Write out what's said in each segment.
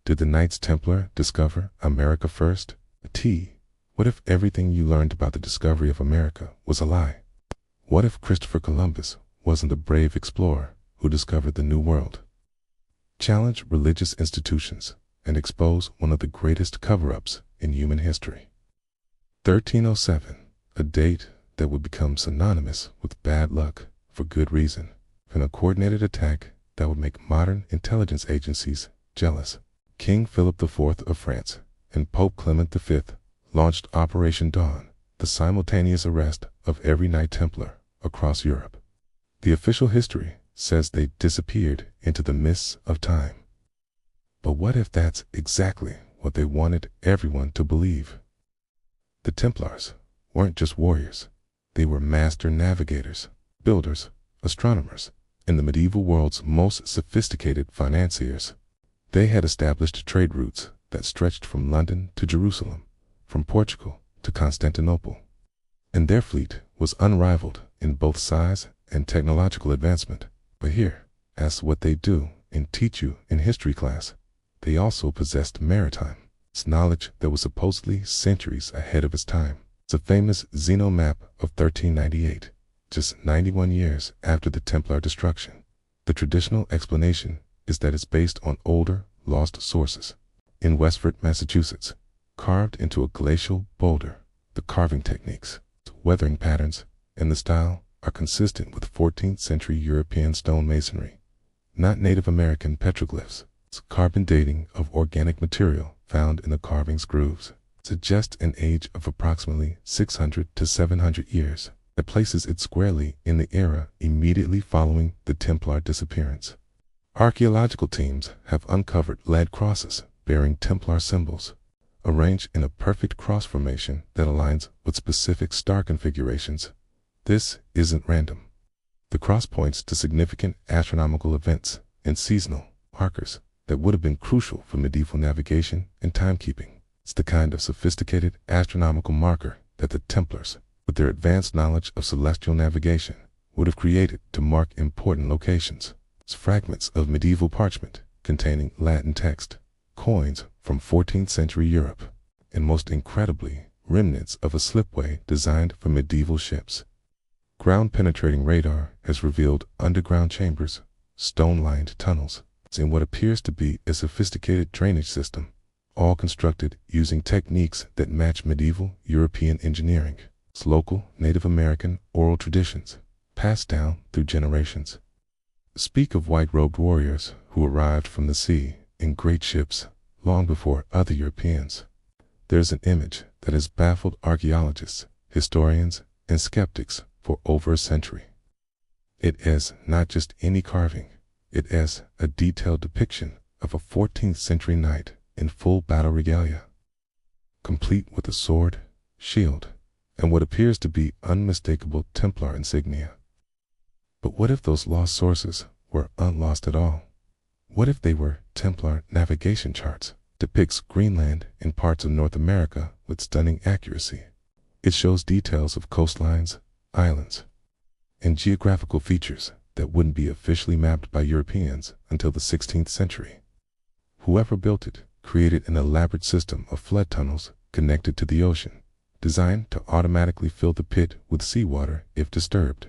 Did the Knights Templar discover America first? T. What if everything you learned about the discovery of America was a lie? What if Christopher Columbus wasn't the brave explorer who discovered the New World? Challenge religious institutions and expose one of the greatest cover-ups in human history. 1307, a date that would become synonymous with bad luck for good reason, and a coordinated attack that would make modern intelligence agencies jealous. King Philip IV of France and Pope Clement V launched Operation Dawn, the simultaneous arrest of every Knight Templar across Europe. The official history says they disappeared into the mists of time. But what if that's exactly what they wanted everyone to believe? The Templars weren't just warriors. They were master navigators, builders, astronomers, and the medieval world's most sophisticated financiers. They had established trade routes that stretched from London to Jerusalem, from Portugal to Constantinople. And their fleet was unrivaled in both size and technological advancement. But here, as what they do and teach you in history class, they also possessed maritime knowledge that was supposedly centuries ahead of its time. It's a famous Zeno map of 1398, just 91 years after the Templar destruction. The traditional explanation is that it's based on older, lost sources. In Westford, Massachusetts, carved into a glacial boulder, the carving techniques, weathering patterns, and the style are consistent with 14th century European stonemasonry, not Native American petroglyphs. Carbon dating of organic material found in the carving's grooves suggests an age of approximately 600 to 700 years that places it squarely in the era immediately following the Templar disappearance. Archaeological teams have uncovered lead crosses bearing Templar symbols, arranged in a perfect cross formation that aligns with specific star configurations. This isn't random. The cross points to significant astronomical events and seasonal markers that would have been crucial for medieval navigation and timekeeping. It's the kind of sophisticated astronomical marker that the Templars, with their advanced knowledge of celestial navigation, would have created to mark important locations. It's fragments of medieval parchment containing Latin text, coins from 14th century Europe, and most incredibly, remnants of a slipway designed for medieval ships. Ground-penetrating radar has revealed underground chambers, stone-lined tunnels, in what appears to be a sophisticated drainage system, all constructed using techniques that match medieval European engineering. It's local Native American oral traditions, passed down through generations. Speak of white-robed warriors who arrived from the sea in great ships long before other Europeans. There's an image that has baffled archaeologists, historians, and skeptics for over a century. It is not just any carving. It is a detailed depiction of a 14th century knight in full battle regalia, complete with a sword, shield, and what appears to be unmistakable Templar insignia. But what if those lost sources were unlost at all? What if they were Templar navigation charts? Depicts Greenland and parts of North America with stunning accuracy. It shows details of coastlines, islands, and geographical features that wouldn't be officially mapped by Europeans until the 16th century. Whoever built it created an elaborate system of flood tunnels connected to the ocean, designed to automatically fill the pit with seawater if disturbed.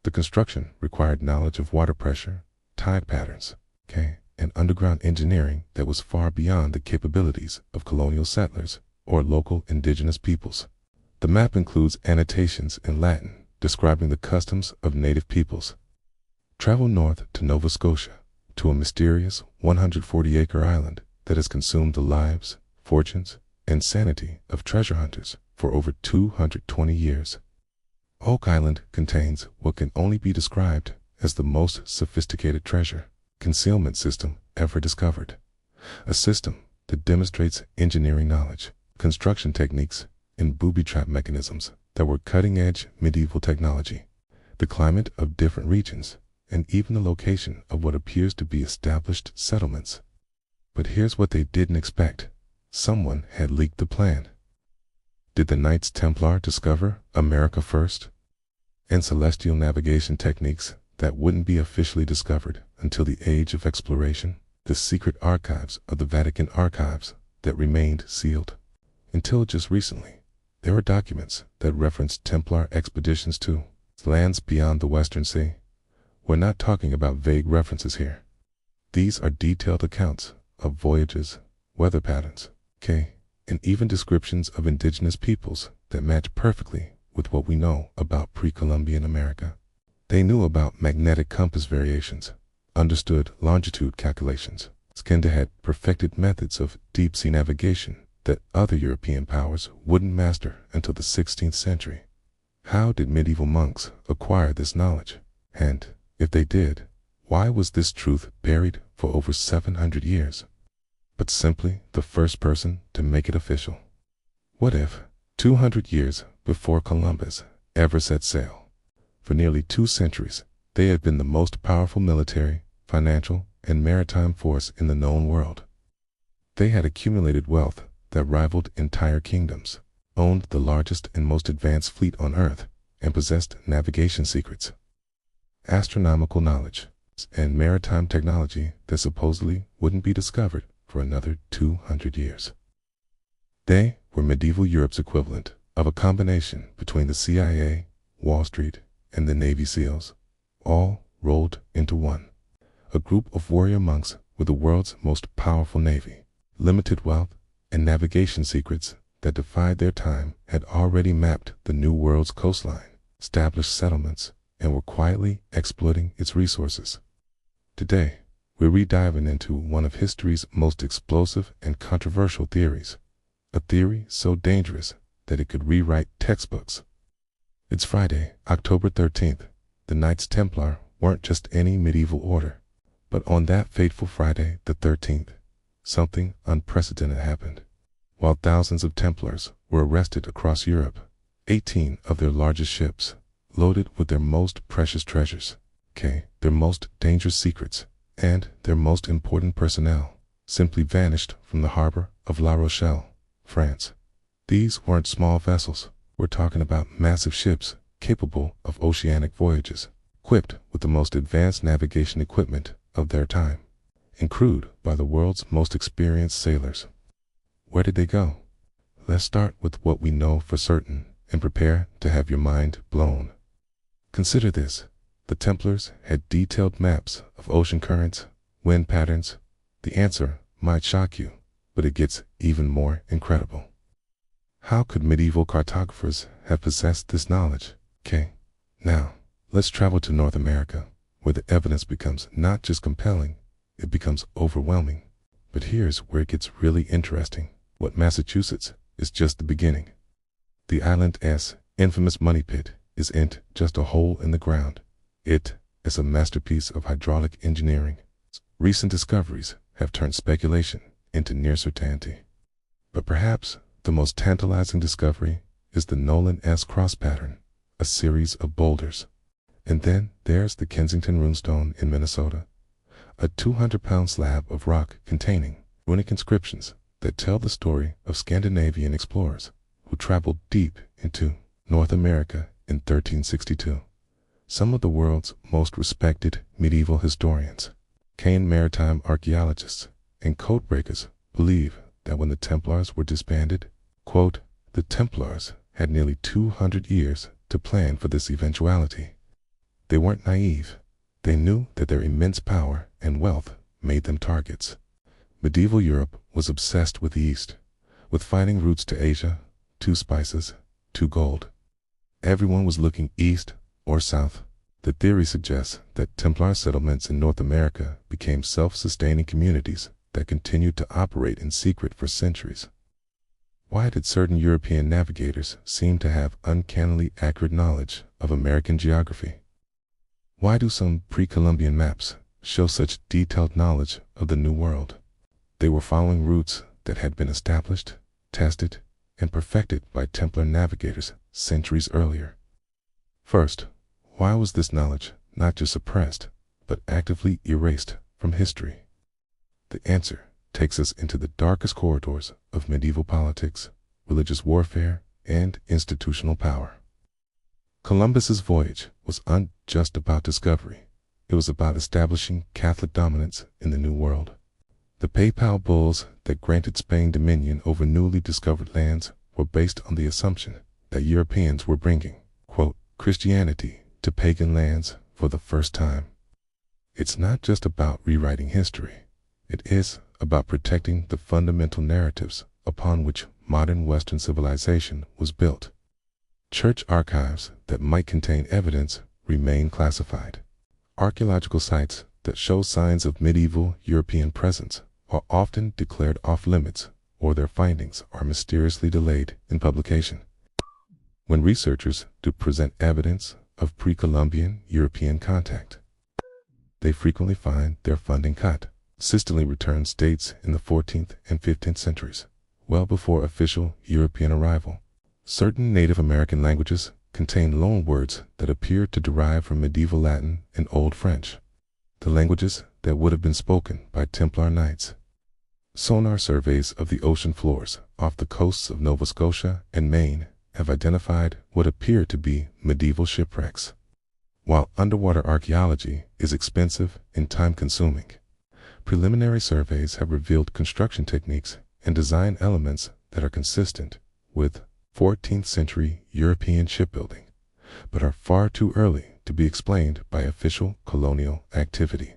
The construction required knowledge of water pressure, tide patterns, and underground engineering that was far beyond the capabilities of colonial settlers or local indigenous peoples. The map includes annotations in Latin describing the customs of native peoples. Travel north to Nova Scotia, to a mysterious 140-acre island that has consumed the lives, fortunes, and sanity of treasure hunters for over 220 years. Oak Island contains what can only be described as the most sophisticated treasure concealment system ever discovered. A system that demonstrates engineering knowledge, construction techniques, and booby-trap mechanisms that were cutting-edge medieval technology. The climate of different regions, and even the location of what appears to be established settlements. But here's what they didn't expect. Someone had leaked the plan. Did the Knights Templar discover America first? And celestial navigation techniques that wouldn't be officially discovered until the age of exploration? the secret archives of the Vatican archives that remained sealed. Until just recently, there were documents that referenced Templar expeditions to lands beyond the Western Sea. We're not talking about vague references here. These are detailed accounts of voyages, weather patterns, and even descriptions of indigenous peoples that match perfectly with what we know about pre-Columbian America. They knew about magnetic compass variations, understood longitude calculations, and had perfected methods of deep-sea navigation that other European powers wouldn't master until the 16th century. How did medieval monks acquire this knowledge? And, if they did, why was this truth buried for over 700 years? But simply the first person to make it official. What if, 200 years before Columbus ever set sail, for nearly 2 centuries, they had been the most powerful military, financial, and maritime force in the known world? They had accumulated wealth that rivaled entire kingdoms, owned the largest and most advanced fleet on Earth, and possessed navigation secrets, astronomical knowledge, and maritime technology that supposedly wouldn't be discovered for another 200 years. They were medieval Europe's equivalent of a combination between the CIA, Wall Street, and the Navy SEALs, all rolled into one. A group of warrior monks with the world's most powerful navy, limited wealth, and navigation secrets that defied their time had already mapped the New World's coastline, established settlements, and were quietly exploiting its resources. Today, we're rediving into one of history's most explosive and controversial theories, a theory so dangerous that it could rewrite textbooks. It's Friday, October 13th. The Knights Templar weren't just any medieval order, but on that fateful Friday the 13th, something unprecedented happened. While thousands of Templars were arrested across Europe, 18 of their largest ships, loaded with their most precious treasures, their most dangerous secrets, and their most important personnel, simply vanished from the harbor of La Rochelle, France. These weren't small vessels. We're talking about massive ships capable of oceanic voyages, equipped with the most advanced navigation equipment of their time, and crewed by the world's most experienced sailors. Where did they go? Let's start with what we know for certain and prepare to have your mind blown. Consider this. The Templars had detailed maps of ocean currents, wind patterns. The answer might shock you, but it gets even more incredible. How could medieval cartographers have possessed this knowledge? Now, let's travel to North America, where the evidence becomes not just compelling, it becomes overwhelming. But here's where it gets really interesting. What Massachusetts is just the beginning. The island's infamous money pit isn't just a hole in the ground. It is a masterpiece of hydraulic engineering. Recent discoveries have turned speculation into near certainty. But perhaps the most tantalizing discovery is the Nolan S cross pattern, a series of boulders. And then there's the Kensington runestone in Minnesota, a 200-pound slab of rock containing runic inscriptions that tell the story of Scandinavian explorers who traveled deep into North America in 1362. Some of the world's most respected medieval historians, keen maritime archaeologists, and codebreakers believe that when the Templars were disbanded, quote, the Templars had nearly 200 years to plan for this eventuality. They weren't naive. They knew that their immense power and wealth made them targets. Medieval Europe was obsessed with the East, with finding routes to Asia, to spices, to gold. Everyone was looking east or south. The theory suggests that Templar settlements in North America became self-sustaining communities that continued to operate in secret for centuries. Why did certain European navigators seem to have uncannily accurate knowledge of American geography? Why do some pre-Columbian maps show such detailed knowledge of the New World? They were following routes that had been established, tested, and perfected by Templar navigators centuries earlier. First, why was this knowledge not just suppressed, but actively erased from history? The answer takes us into the darkest corridors of medieval politics, religious warfare, and institutional power. Columbus's voyage wasn't just about discovery. It was about establishing Catholic dominance in the New World. The papal bulls that granted Spain dominion over newly discovered lands were based on the assumption that Europeans were bringing, quote, Christianity to pagan lands for the first time. It's not just about rewriting history. It is about protecting the fundamental narratives upon which modern Western civilization was built. Church archives that might contain evidence remain classified. Archaeological sites that show signs of medieval European presence are often declared off-limits, or their findings are mysteriously delayed in publication. When researchers do present evidence of pre-Columbian European contact, they frequently find their funding cut. Sicily returns dates in the 14th and 15th centuries, well before official European arrival. Certain Native American languages contain loan words that appear to derive from medieval Latin and Old French, the languages that would have been spoken by Templar knights. Sonar surveys of the ocean floors off the coasts of Nova Scotia and Maine have identified what appear to be medieval shipwrecks. While underwater archaeology is expensive and time-consuming, preliminary surveys have revealed construction techniques and design elements that are consistent with 14th century European shipbuilding, but are far too early to be explained by official colonial activity.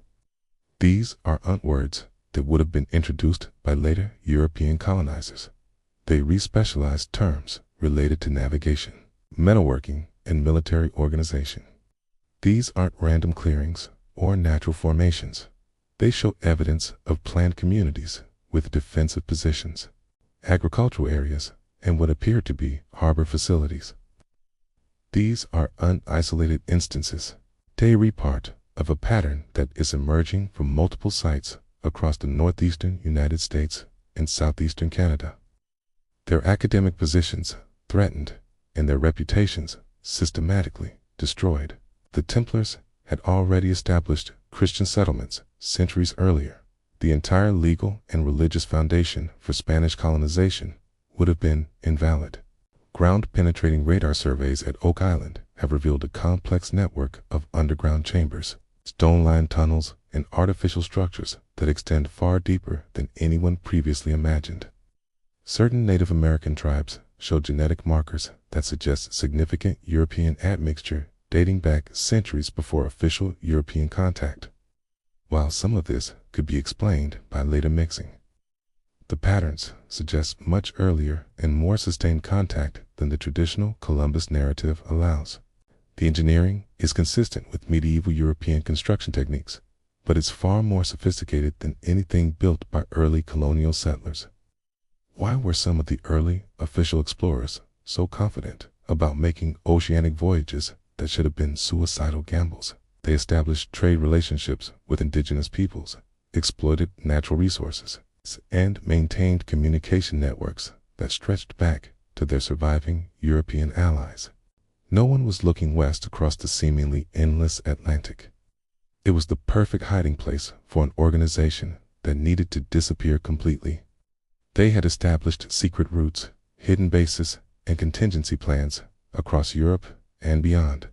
These are words that would have been introduced by later European colonizers. They re-specialized terms related to navigation, metalworking, and military organization. These aren't random clearings or natural formations. They show evidence of planned communities with defensive positions, agricultural areas, and what appear to be harbor facilities. These are unisolated instances. They are part of a pattern that is emerging from multiple sites across the northeastern United States and southeastern Canada. Their academic positions threatened and their reputations systematically destroyed. The Templars had already established Christian settlements centuries earlier. The entire legal and religious foundation for Spanish colonization would have been invalid. Ground-penetrating radar surveys at Oak Island have revealed a complex network of underground chambers, stone-lined tunnels, and artificial structures that extend far deeper than anyone previously imagined. Certain Native American tribes show genetic markers that suggest significant European admixture dating back centuries before official European contact. While some of this could be explained by later mixing, the patterns suggest much earlier and more sustained contact than the traditional Columbus narrative allows. The engineering is consistent with medieval European construction techniques, but it's far more sophisticated than anything built by early colonial settlers. Why were some of the early official explorers so confident about making oceanic voyages that should have been suicidal gambles? They established trade relationships with indigenous peoples, exploited natural resources, and maintained communication networks that stretched back to their surviving European allies. No one was looking west across the seemingly endless Atlantic. It was the perfect hiding place for an organization that needed to disappear completely. They had established secret routes, hidden bases, and contingency plans across Europe and beyond.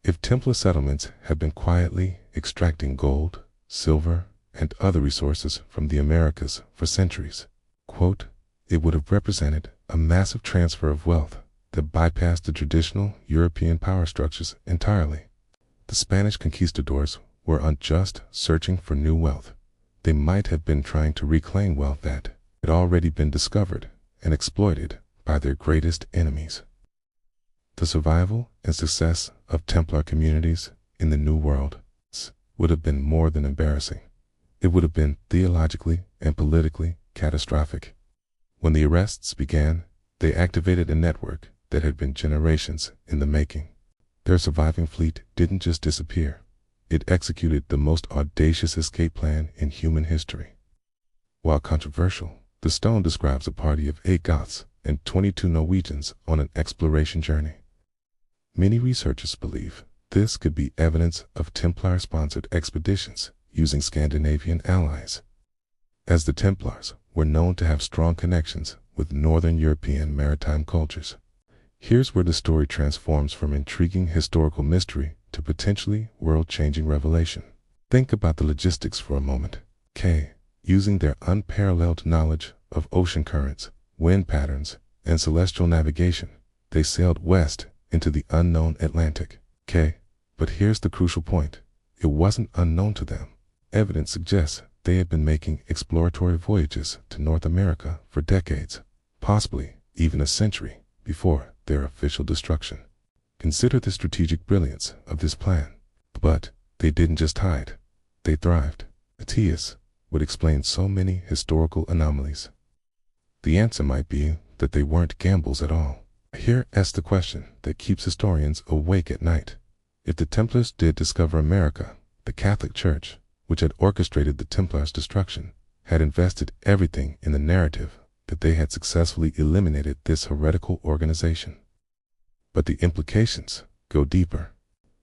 If Templar settlements had been quietly extracting gold, silver, and other resources from the Americas for centuries, quote, it would have represented a massive transfer of wealth that bypassed the traditional European power structures entirely. The Spanish conquistadors were just searching for new wealth. They might have been trying to reclaim wealth that had already been discovered and exploited by their greatest enemies. The survival and success of Templar communities in the New World would have been more than embarrassing. It would have been theologically and politically catastrophic. When the arrests began, they activated a network that had been generations in the making. Their surviving fleet didn't just disappear. It executed the most audacious escape plan in human history. While controversial, the stone describes a party of 8 Goths and 22 Norwegians on an exploration journey. Many researchers believe this could be evidence of Templar-sponsored expeditions using Scandinavian allies, as the Templars were known to have strong connections with Northern European maritime cultures. Here's where the story transforms from intriguing historical mystery to potentially world-changing revelation. Think about the logistics for a moment. Using their unparalleled knowledge of ocean currents, wind patterns, and celestial navigation, they sailed west into the unknown Atlantic. But here's the crucial point. It wasn't unknown to them. Evidence suggests they had been making exploratory voyages to North America for decades, possibly even a century before their official destruction. Consider the strategic brilliance of this plan. But they didn't just hide. They thrived. Matthias would explain so many historical anomalies. The answer might be that they weren't gambles at all. Here's the question that keeps historians awake at night. If the Templars did discover America, the Catholic Church, which had orchestrated the Templars' destruction, had invested everything in the narrative that they had successfully eliminated this heretical organization. But the implications go deeper.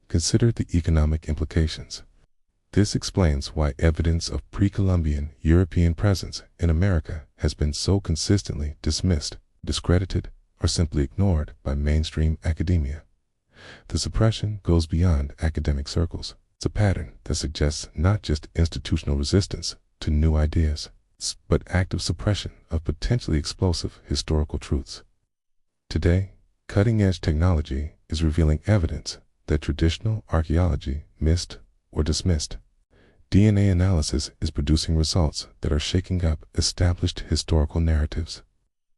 Consider the economic implications. This explains why evidence of pre-Columbian European presence in America has been so consistently dismissed, discredited, or simply ignored by mainstream academia. The suppression goes beyond academic circles. It's a pattern that suggests not just institutional resistance to new ideas, but active suppression of potentially explosive historical truths. Today, cutting-edge technology is revealing evidence that traditional archaeology missed or dismissed. DNA analysis is producing results that are shaking up established historical narratives.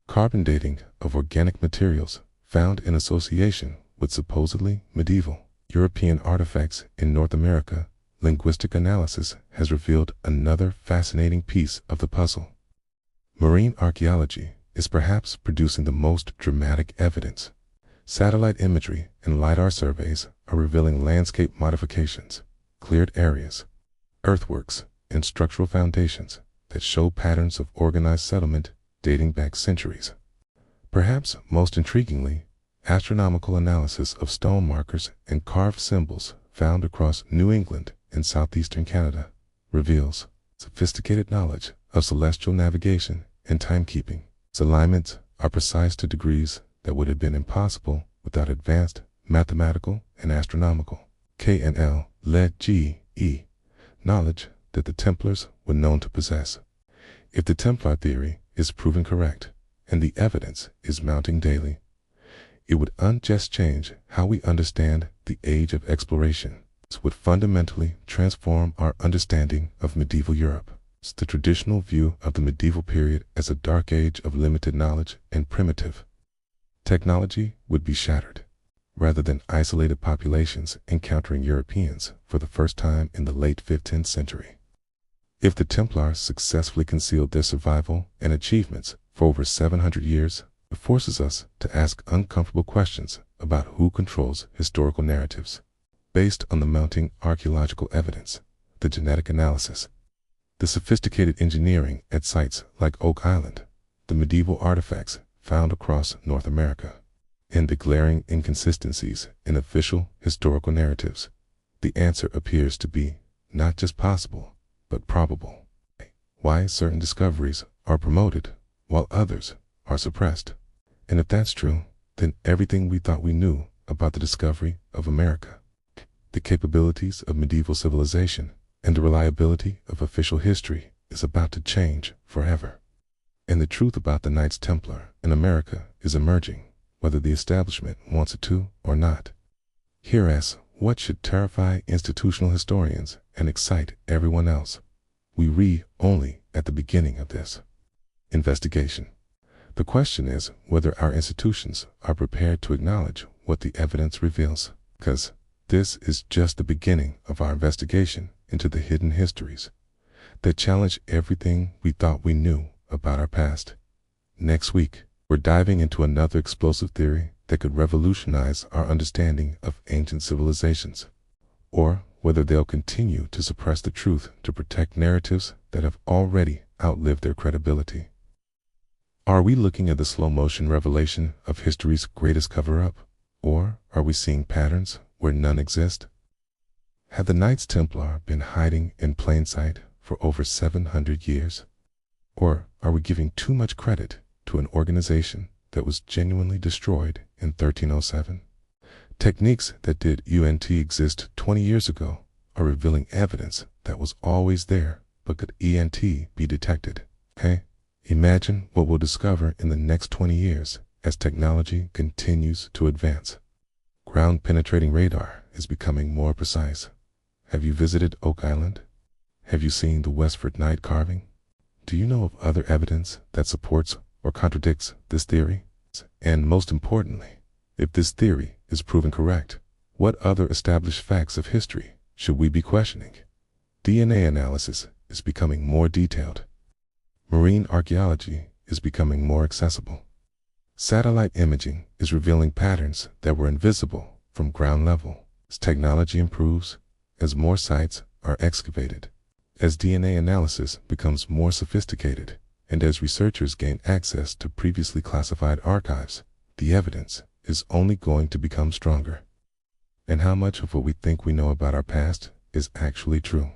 Carbon dating of organic materials found in association with supposedly medieval European artifacts in North America, linguistic analysis has revealed another fascinating piece of the puzzle. Marine archaeology is perhaps producing the most dramatic evidence. Satellite imagery and LiDAR surveys are revealing landscape modifications, cleared areas, earthworks, and structural foundations that show patterns of organized settlement dating back centuries. Perhaps most intriguingly, astronomical analysis of stone markers and carved symbols found across New England and southeastern Canada reveals sophisticated knowledge of celestial navigation and timekeeping. Its alignments are precise to degrees that would have been impossible without advanced mathematical and astronomical K&L led GE knowledge that the Templars were known to possess. If the Templar theory is proven correct, and the evidence is mounting daily, it would unjust change how we understand the age of exploration. This would fundamentally transform our understanding of medieval Europe. It's the traditional view of the medieval period as a dark age of limited knowledge and primitive technology would be shattered, rather than isolated populations encountering Europeans for the first time in the late 15th century. If the Templars successfully concealed their survival and achievements for over 700 years, it forces us to ask uncomfortable questions about who controls historical narratives. Based on the mounting archaeological evidence, the genetic analysis, the sophisticated engineering at sites like Oak Island, the medieval artifacts found across North America, and the glaring inconsistencies in official historical narratives, the answer appears to be not just possible, but probable. Why certain discoveries are promoted while others are suppressed. And if that's true, then everything we thought we knew about the discovery of America, the capabilities of medieval civilization, and the reliability of official history is about to change forever. And the truth about the Knights Templar in America is emerging, whether the establishment wants it to or not. Here's what should terrify institutional historians and excite everyone else. We read only at the beginning of this investigation. The question is whether our institutions are prepared to acknowledge what the evidence reveals, because this is just the beginning of our investigation into the hidden histories that challenge everything we thought we knew about our past. Next week, we're diving into another explosive theory that could revolutionize our understanding of ancient civilizations, or whether they'll continue to suppress the truth to protect narratives that have already outlived their credibility. Are we looking at the slow-motion revelation of history's greatest cover-up, or are we seeing patterns where none exist? Have the Knights Templar been hiding in plain sight for over 700 years? Or are we giving too much credit to an organization that was genuinely destroyed in 1307? Techniques that did exist 20 years ago are revealing evidence that was always there but could ENT be detected? Hey, imagine what we'll discover in the next 20 years as technology continues to advance. Ground-penetrating radar is becoming more precise. Have you visited Oak Island? Have you seen the Westford night carving? Do you know of other evidence that supports or contradicts this theory? And most importantly, if this theory is proven correct, what other established facts of history should we be questioning? DNA analysis is becoming more detailed. Marine archaeology is becoming more accessible. Satellite imaging is revealing patterns that were invisible from ground level. As technology improves, as more sites are excavated, as DNA analysis becomes more sophisticated, and as researchers gain access to previously classified archives, the evidence is only going to become stronger. And how much of what we think we know about our past is actually true?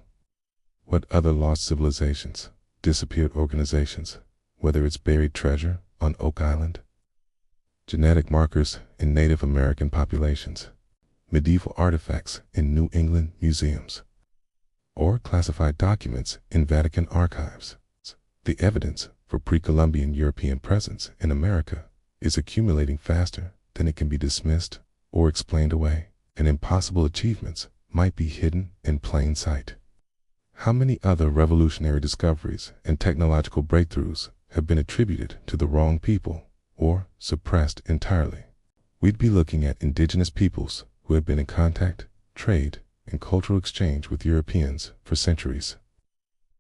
What other lost civilizations, disappeared organizations, whether it's buried treasure on Oak Island, genetic markers in Native American populations, medieval artifacts in New England museums, or classified documents in Vatican archives, the evidence for pre-Columbian European presence in America is accumulating faster than it can be dismissed or explained away, and impossible achievements might be hidden in plain sight. How many other revolutionary discoveries and technological breakthroughs have been attributed to the wrong people or suppressed entirely? We'd be looking at indigenous peoples who had been in contact, trade, and cultural exchange with Europeans for centuries.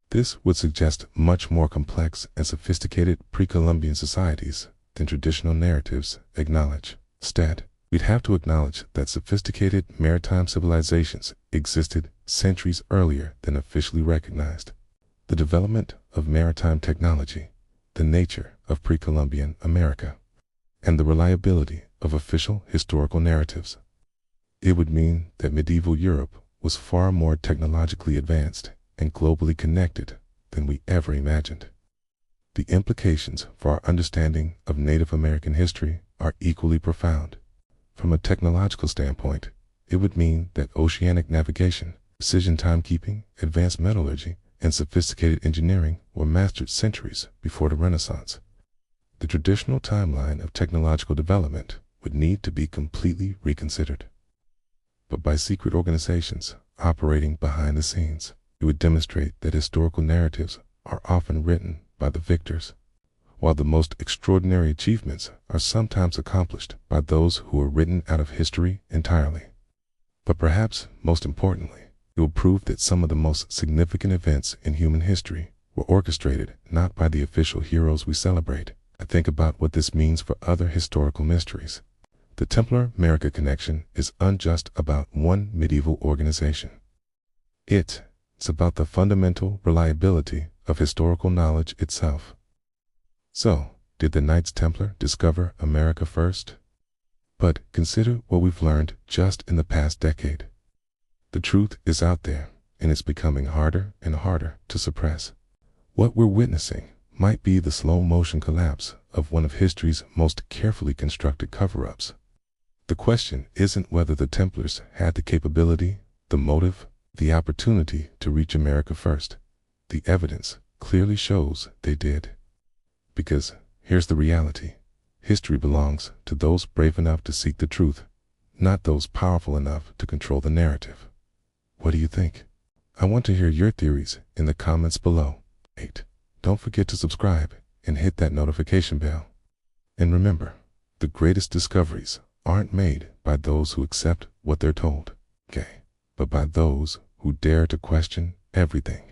This would suggest much more complex and sophisticated pre-Columbian societies than traditional narratives acknowledge. Instead, we'd have to acknowledge that sophisticated maritime civilizations existed centuries earlier than officially recognized. The development of maritime technology, the nature of pre-Columbian America, and the reliability of official historical narratives. It would mean that medieval Europe was far more technologically advanced and globally connected than we ever imagined. The implications for our understanding of Native American history are equally profound. From a technological standpoint, it would mean that oceanic navigation, precision timekeeping, advanced metallurgy, and sophisticated engineering were mastered centuries before the Renaissance. The traditional timeline of technological development would need to be completely reconsidered. But by secret organizations operating behind the scenes, it would demonstrate that historical narratives are often written by the victors, while the most extraordinary achievements are sometimes accomplished by those who are written out of history entirely. But perhaps most importantly, it will prove that some of the most significant events in human history were orchestrated not by the official heroes we celebrate. I think about what this means for other historical mysteries. The Templar-America connection is unjust about one medieval organization. It's about the fundamental reliability of historical knowledge itself. So, did the Knights Templar discover America first? But consider what we've learned just in the past decade. The truth is out there, and it's becoming harder and harder to suppress. What we're witnessing might be the slow-motion collapse of one of history's most carefully constructed cover-ups. The question isn't whether the Templars had the capability, the motive, the opportunity to reach America first. The evidence clearly shows they did. Because here's the reality. History belongs to those brave enough to seek the truth, not those powerful enough to control the narrative. What do you think? I want to hear your theories in the comments below. 8. Don't forget to subscribe and hit that notification bell. And remember, the greatest discoveries aren't made by those who accept what they're told, but by those who dare to question everything.